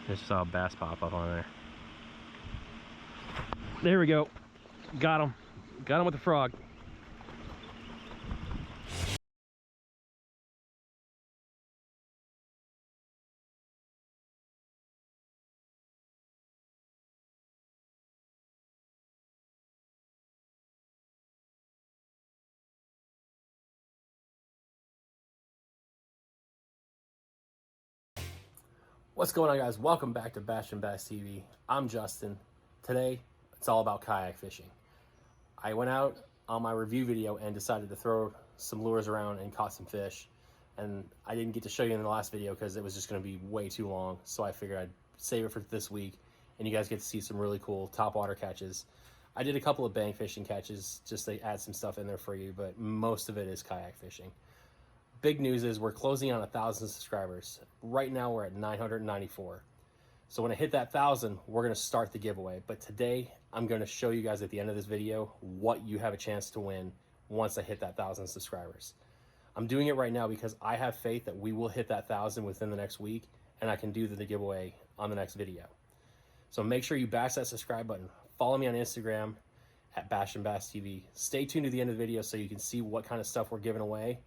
I just saw a bass pop up on there. There we go. Got him. Got him with the frog. What's going on, guys? Welcome back to Bash and Bass TV. I'm Justin. Today, it's all about kayak fishing. I went out on my review video and decided to throw some lures around and caught some fish. And I didn't get to show you in the last video because it was just going to be way too long. So I figured I'd save it for this week and you guys get to see some really cool topwater catches. I did a couple of bank fishing catches just to add some stuff in there for you, but most of it is kayak fishing. Big news is we're closing on 1,000 subscribers. Right now we're at 994. So when I hit that 1,000, we're gonna start the giveaway. But today, I'm gonna show you guys at the end of this video what you have a chance to win once I hit that 1,000 subscribers. I'm doing it right now because I have faith that we will hit that 1,000 within the next week and I can do the giveaway on the next video. So make sure you bash that subscribe button. Follow me on Instagram at Bash and Bass TV. Stay tuned to the end of the video so you can see what kind of stuff we're giving away.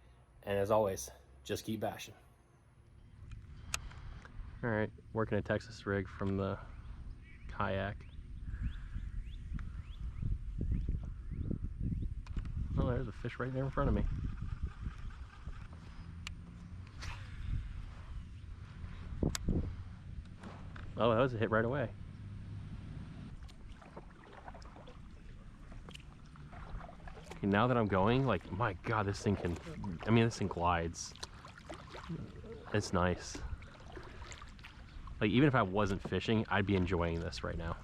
And as always, just keep bashing. All right, working a Texas rig from the kayak. Oh, there's a fish right there in front of me. Oh, that was a hit right away. Okay, now that I'm going, like, my God, this thing can, I mean, this thing glides. It's nice. Like, even if I wasn't fishing, I'd be enjoying this right now.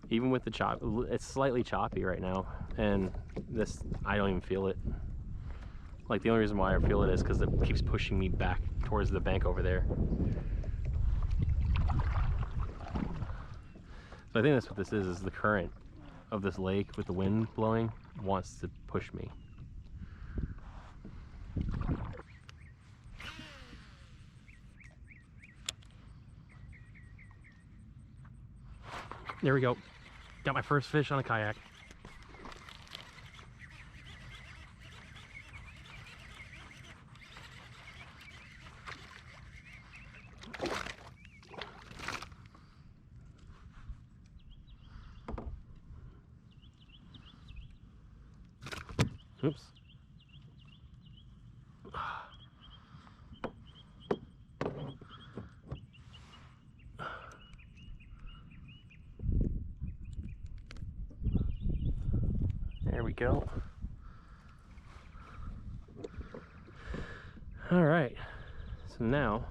Even with the chop, it's slightly choppy right now, and this, I don't even feel it. Like, the only reason why I feel it is because it keeps pushing me back towards the bank over there. So I think that's what this is the current of this lake with the wind blowing wants to push me. There we go. Got my first fish on a kayak. Oops. There we go. All right. So now,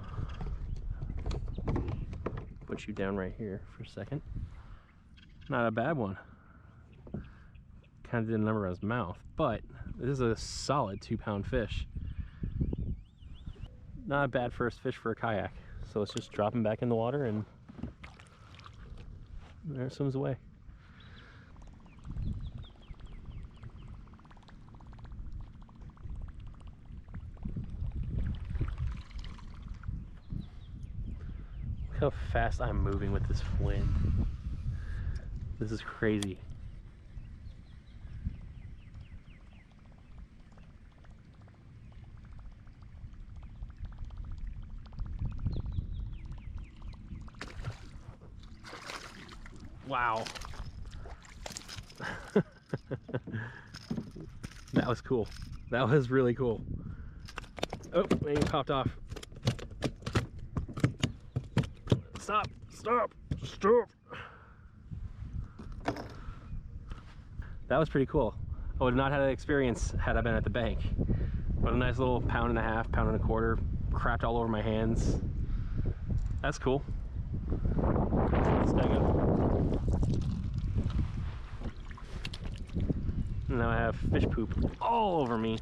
put you down right here for a second. Not a bad one. Kind of did a number on his mouth, but this is a solid 2-pound fish. Not a bad first fish for a kayak. So let's just drop him back in the water and there it swims away. Look how fast I'm moving with this wind. This is crazy. Wow. That was cool. That was really cool. Oh, he popped off. Stop, stop, stop. That was pretty cool. I would have not had that experience had I been at the bank. But a nice little 1.5 pounds, 1.25 pounds, crapped all over my hands. That's cool. This guy go. Now I have fish poop all over me.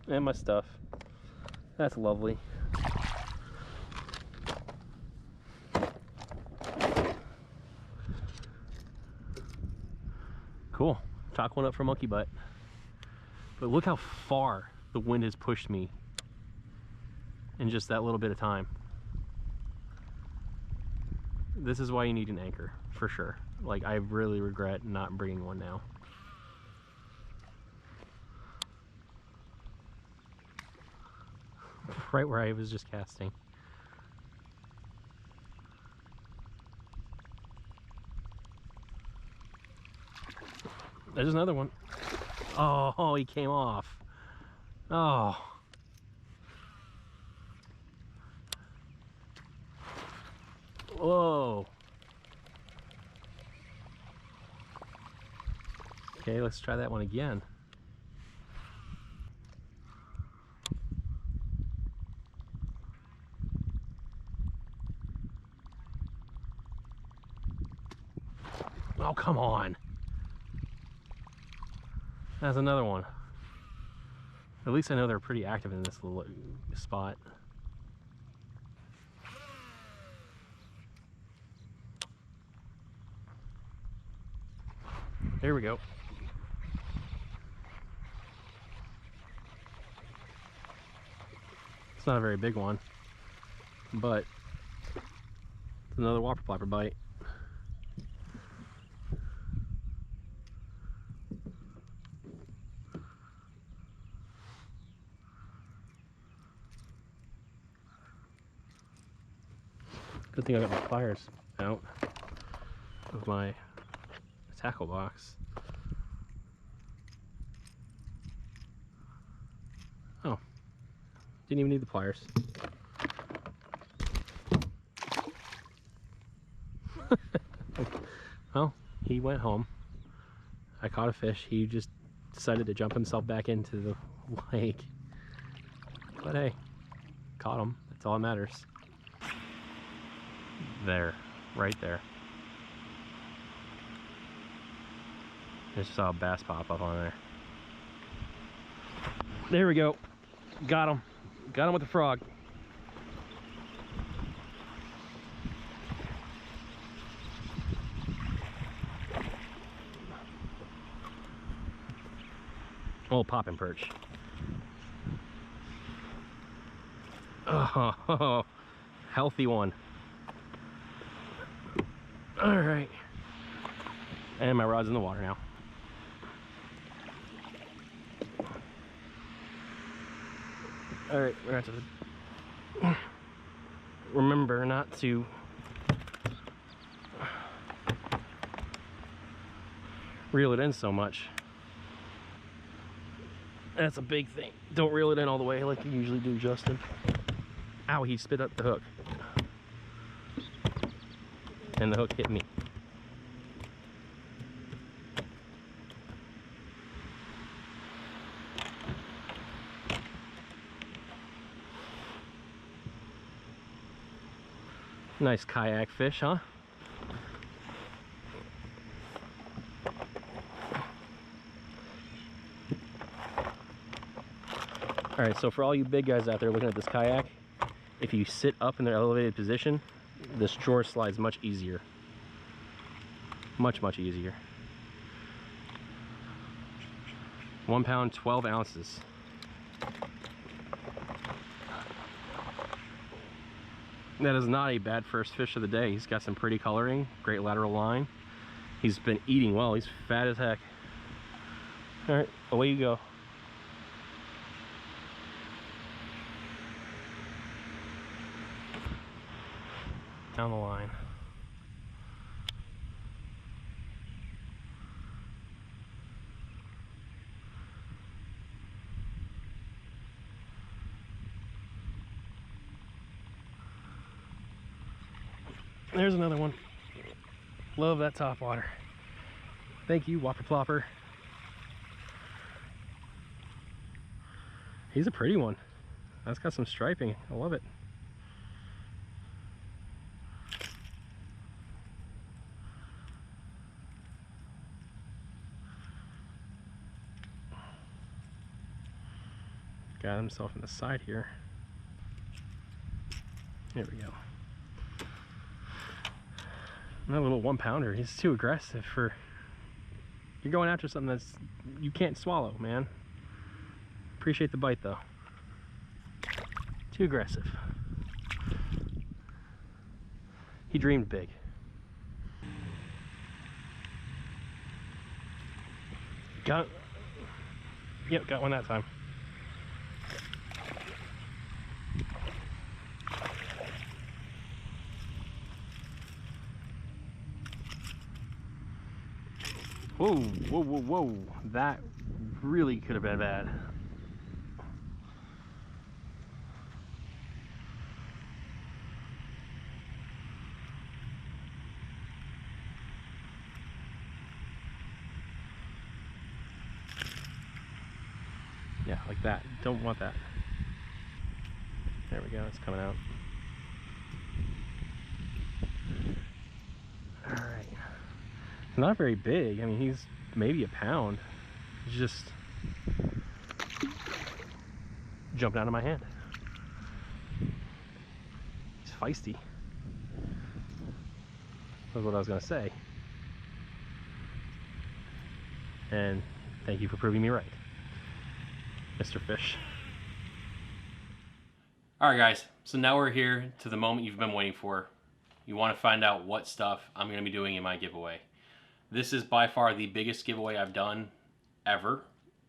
And my stuff. That's lovely. Cool. Chalk one up for monkey butt. But look how far the wind has pushed me in just that little bit of time. This is why you need an anchor, for sure. Like, I really regret not bringing one now. Right where I was just casting. There's another one. Oh, he came off. Oh. Whoa. Okay, let's try that one again. Oh, come on. That's another one. At least I know they're pretty active in this little spot. There we go. It's not a very big one, but it's another whopper plopper bite. Good thing I got my pliers out of my tackle box. Oh, didn't even need the pliers. Well, he went home. I caught a fish. He just decided to jump himself back into the lake. But hey, caught him. That's all that matters. There, right there. I just saw a bass pop up on there. There we go. Got him. Got him with the frog. Oh, popping perch. Oh, healthy one. All right. And my rod's in the water now. All right, we're gonna have to remember not to reel it in so much. That's a big thing. Don't reel it in all the way like you usually do, Justin. Ow, he spit up the hook. And the hook hit me. Nice kayak fish, huh? All right, so for all you big guys out there looking at this kayak, if you sit up in their elevated position, this drawer slides much easier. Much, much easier. 1 pound, 12 ounces. That is not a bad first fish of the day. He's got some pretty coloring, great lateral line. He's been eating well. He's fat as heck. All right, away you go. Down the line. There's another one. Love that topwater. Thank you, whopper plopper. He's a pretty one. That's got some striping. I love it. Got himself in the side here. There we go. Another little 1 pounder. He's too aggressive for You're going after something that's you can't swallow, man. Appreciate the bite though. Too aggressive. He dreamed big. Got, yep, got one that time. Whoa, whoa, whoa, whoa. That really could have been bad. Yeah, like that. Don't want that. There we go, it's coming out. Alright. It's not very big. I mean, he's maybe a pound. He's just jumping out of my hand. He's feisty. That's what I was going to say. And thank you for proving me right, Mr. Fish. Alright guys, so now we're here to the moment you've been waiting for. You want to find out what stuff I'm going to be doing in my giveaway. This is by far the biggest giveaway I've done ever,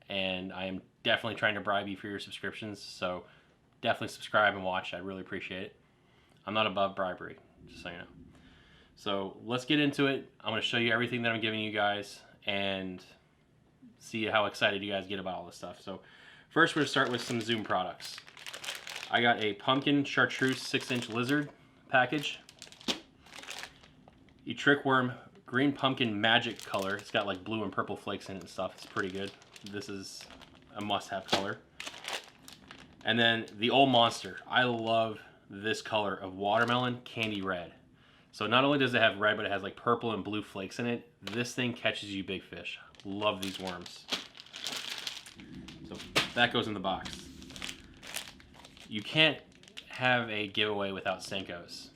and I am definitely trying to bribe you for your subscriptions, so definitely subscribe and watch. I'd really appreciate it. I'm not above bribery, just so you know. So let's get into it. I'm going to show you everything that I'm giving you guys and see how excited you guys get about all this stuff. So first we're going to start with some Zoom products. I got a pumpkin chartreuse 6-inch lizard package. A trick worm green pumpkin magic color. It's got like blue and purple flakes in it and stuff. It's pretty good. This is a must-have color. And then the old monster. I love this color of watermelon candy red. So not only does it have red, but it has like purple and blue flakes in it. This thing catches you big fish. Love these worms. So that goes in the box. You can't have a giveaway without Senkos.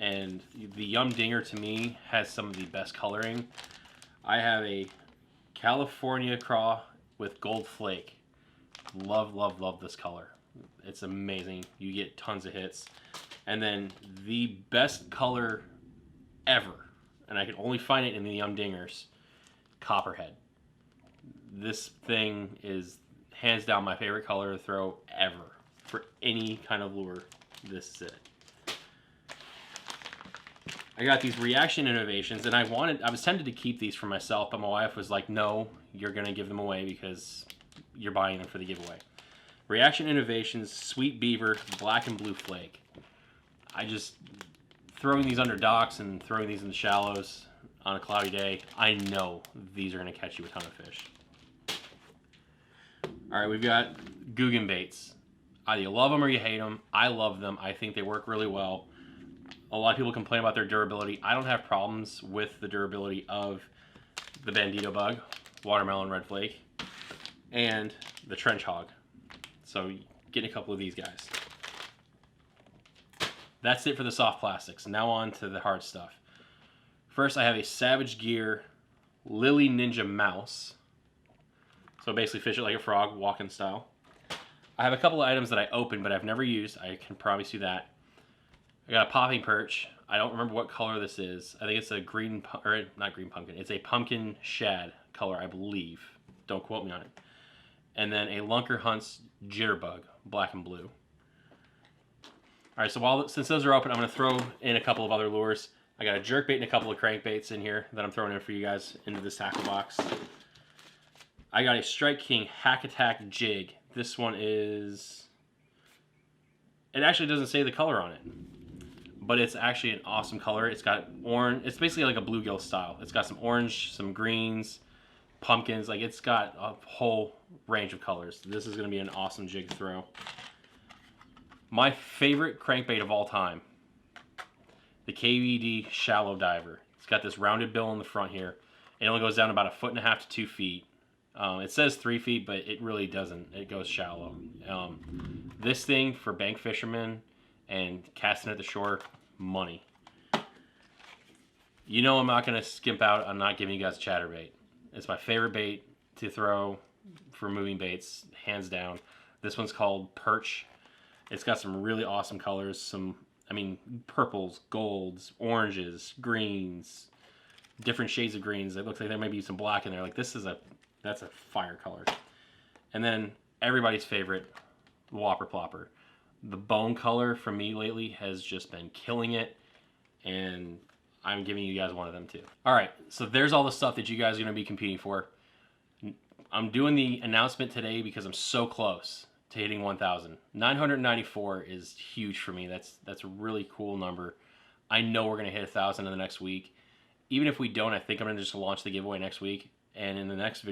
And the Yum Dinger to me has some of the best coloring. I have a California Craw with gold flake. Love, love, love this color. It's amazing. You get tons of hits. And then the best color ever, and I can only find it in the Yum Dingers, Copperhead. This thing is hands down my favorite color to throw ever. For any kind of lure, this is it. I got these Reaction Innovations, and I was tempted to keep these for myself, but my wife was like, no, you're gonna give them away because you're buying them for the giveaway. Reaction Innovations Sweet Beaver Black and Blue Flake. I just, throwing these under docks and throwing these in the shallows on a cloudy day, I know these are gonna catch you a ton of fish. All right, we've got Guggen baits. Either you love them or you hate them. I love them. I think they work really well. A lot of people complain about their durability. I don't have problems with the durability of the Bandito Bug, Watermelon Red Flake, and the Trench Hog. So get a couple of these guys. That's it for the soft plastics. Now on to the hard stuff. First, I have a Savage Gear Lily Ninja Mouse. So basically fish it like a frog, walking style. I have a couple of items that I opened but I've never used. I can promise you that. I got a popping perch. I don't remember what color this is. I think it's a green, or not green pumpkin. It's a pumpkin shad color, I believe. Don't quote me on it. And then a Lunker Hunts Jitterbug, black and blue. All right, so since those are open, I'm gonna throw in a couple of other lures. I got a jerkbait and a couple of crankbaits in here that I'm throwing in for you guys into this tackle box. I got a Strike King Hack Attack Jig. This one is, it actually doesn't say the color on it, but it's actually an awesome color. It's got orange, it's basically like a bluegill style. It's got some orange, some greens, pumpkins, like it's got a whole range of colors. This is gonna be an awesome jig to throw. My favorite crankbait of all time, the KVD Shallow Diver. It's got this rounded bill in the front here. It only goes down about 1.5 to 2 feet. It says 3 feet, but it really doesn't. It goes shallow. This thing for bank fishermen and casting at the shore, money. You know I'm not going to skimp out on not giving you guys chatterbait. It's my favorite bait to throw for moving baits, hands down. This one's called Perch. It's got some really awesome colors. Purples, golds, oranges, greens, different shades of greens. It looks like there may be some black in there. Like that's a fire color. And then everybody's favorite, Whopper Plopper. The bone color for me lately has just been killing it, and I'm giving you guys one of them too. All right, so there's all the stuff that you guys are gonna be competing for. I'm doing the announcement today because I'm so close to hitting 1,000. 994 is huge for me. That's a really cool number. I know we're gonna hit 1,000 in the next week. Even if we don't, I think I'm gonna just launch the giveaway next week, and in the next video,